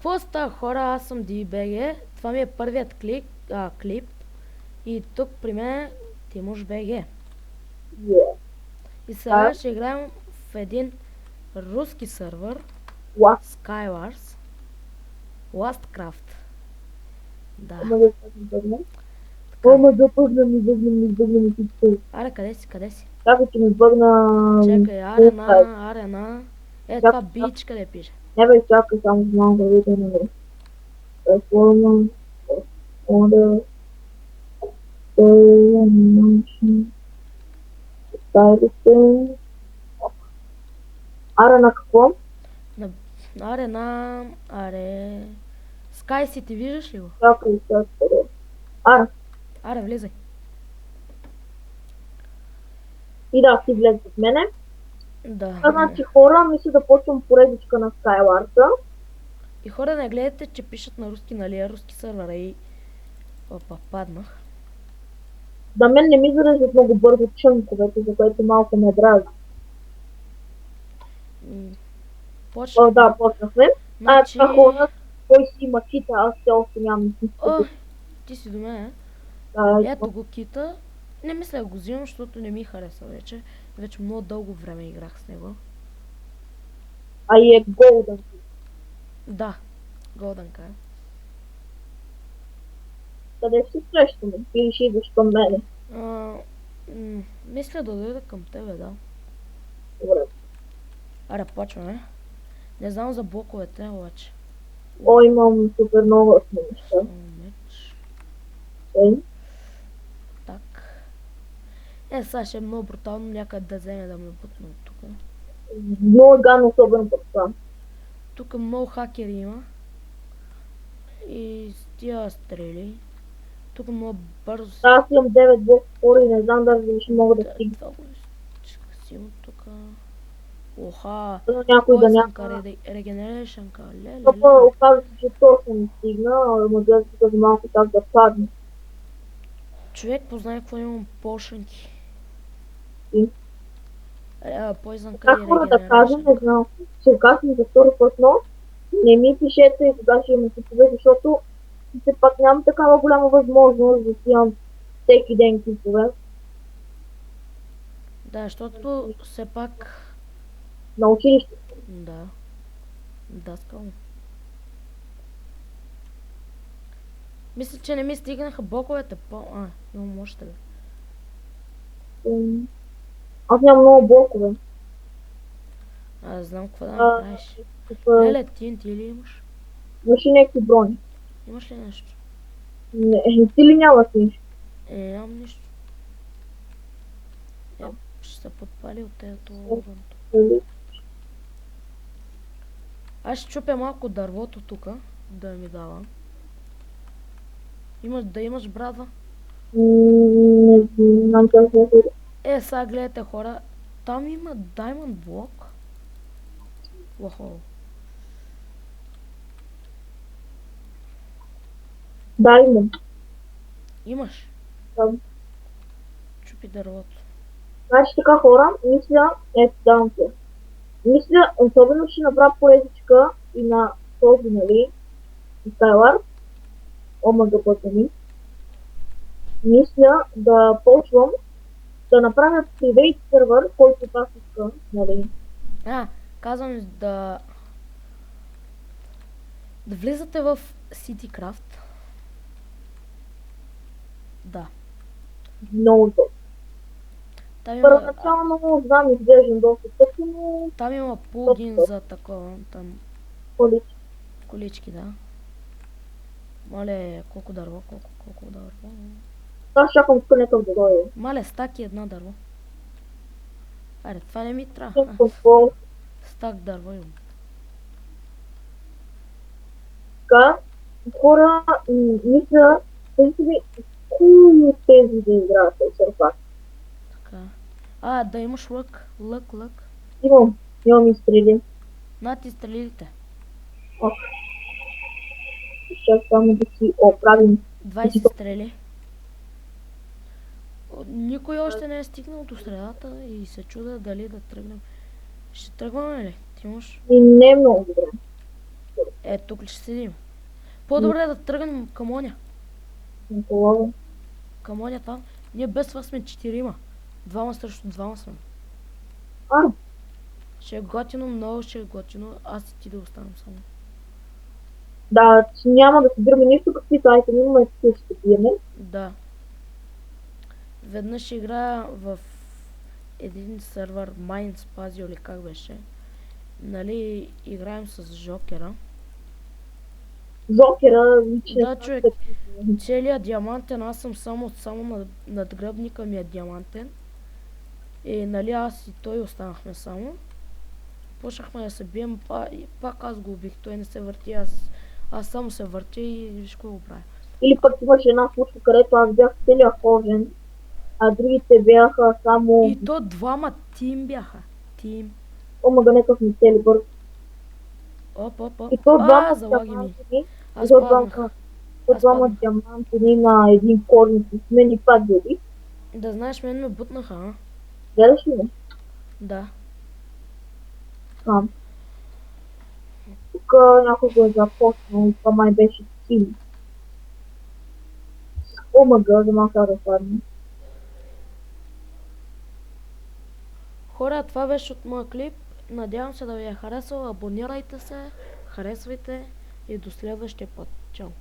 Какво става, хора? Аз съм DBG. Това ми е първият клип. И тук при мен е Тимош БГ. И сега ще играем в един руски сървър. Skywars. Lastcraft. Да. Аре, къде си? Чакай, че ми бъгна... Чакай, арена. Е, това бич къде пише? Не бе, чакай, само знам да видя на време. Performance, order, animation, стайлите... Арена какво? Арена... Sky City, виждаш ли го? Чакай. Аре, влизай. И да, си влез от мене. Да. Значи хора, мисля да почвам поредичка на Skywars-а. И хора, не гледайте, че пишат на руски, нали, руски сървъра и... Опа, паднах. Да, мен не ми зареждат много бързо чънковете, за което малко ме дразни. Да, почнахме. Значи... Хора, кой си има кита, аз все още нямам кита. Ти си до мен, Ето го кита. Не мисля да го взимам, защото не ми хареса вече. Вече много дълго време играх с него. И е голден. Да, голден кай. Къде ще срещаме? Или ще идваш към мене? Мисля да дойда към тебе, да. Добре. Аре, почваме. Не знам за блоковете, обаче. Имам супер много неща. Так. Сега ще е много брутално някъде да вземе да ме бутне от тук. Много гадно, особено път това. Тук много хакери има. И с тия стрели. Тук много бързо се... Аз имам 9 блока скоро и не знам дали ще мога да стигна. Това го силно тук. Оха! Някой да няма... Регенерейшънка. Оказва се, че точно не стигна, ама гледа тук за малко так да падне. Човек познай какво имам пошънки. Пойзънка и Как да кажа, не знам. Ще касам за втори път, но не ми пишете и кога ще има кипове, защото все пак нямам такава голяма възможност да си имам всеки ден кипове. Да, защото все пак... На училище. Да. Даскал. Мисля, че не ми стигнаха блоковете имам още. Аз нямам много блокове. Знам какво да направиш. Леле, TNT ли имаш? Имаш ли някакви брони? Имаш ли нещо? Не, ти ли нямаш нищо? Нямам нищо. Ще се подпали от тето. Аз ще чупя малко дървото тук, да ми дава. Да имаш брадва? Не знам как се е. Сега гледайте, хора. Там има Diamond блок. Лохо. Да, имам. Имаш? Да. Чупи дървото. Значи така, хора, мисля, давам се. Мисля, особено ще направя поредичка и на този, нали, Skywars. Омага пътя ми. Мисля да почвам да направя private сервер, който аз искам, нали. Казвам да влизате в CityCraft. Да. Много добре. Първоначално знам, изглеждам доста тъпо, но... Там има плагин за такова, там... Колички, да. Мале, колко дърво, колко дърво. Аз чакам кънекъв да дойде. Мале, стак и едно дърво. Аре, това не ми трябва. Стак дърво имам. Така, хора, мисля, тези да играят серфак. Така. Да имаш лък. Имам изстрели. Ти стрелите. Ще само да си оправим. 20 стрели. Никой още не е стигнал до средата и се чуда дали да тръгнем. Ще тръгваме ли? Ти имаш? Не е много добре. Тук ли ще седим? По-добре е да тръгнем към оня. Хубаво. Към оня там. Ние без това сме 4. Двама срещу двама сме. А, Ще е готино, много ще е готино. Аз и ти да останем само. да, че няма да събираме нищо, каквито айтеми имаме, какви ще пиеме. Да. Веднъж играя в един сервер Mind Spazio или как беше. Нали, играем с Жокера. Жокера, личния Да, човек. Целият диамантен, аз съм само надгръбника ми е диамантен. И нали аз и той останахме само. Почнахме да се бием, и пак аз го убих, той не се върти, аз само се въртя и виж какво го правя. Или пък имаше една случка, където аз бях целия кожен, а другите бяха само... И то двама тим бяха. Тим. Омага, некъв ми цели бърз. Оп. И то двама Залаги ми. диамантини, Аз то паднах. двама диамантини на един корен с мен и пак дори. Да знаеш, мен ме бутнаха, а? Гледаш ли ме? Да. Там. Тук някой го е започнал и това май беше Кили. Омага, за малко да падне. Хора, това беше от моя клип. Надявам се да ви е харесал. Абонирайте се, харесвайте и до следващия път. Чао!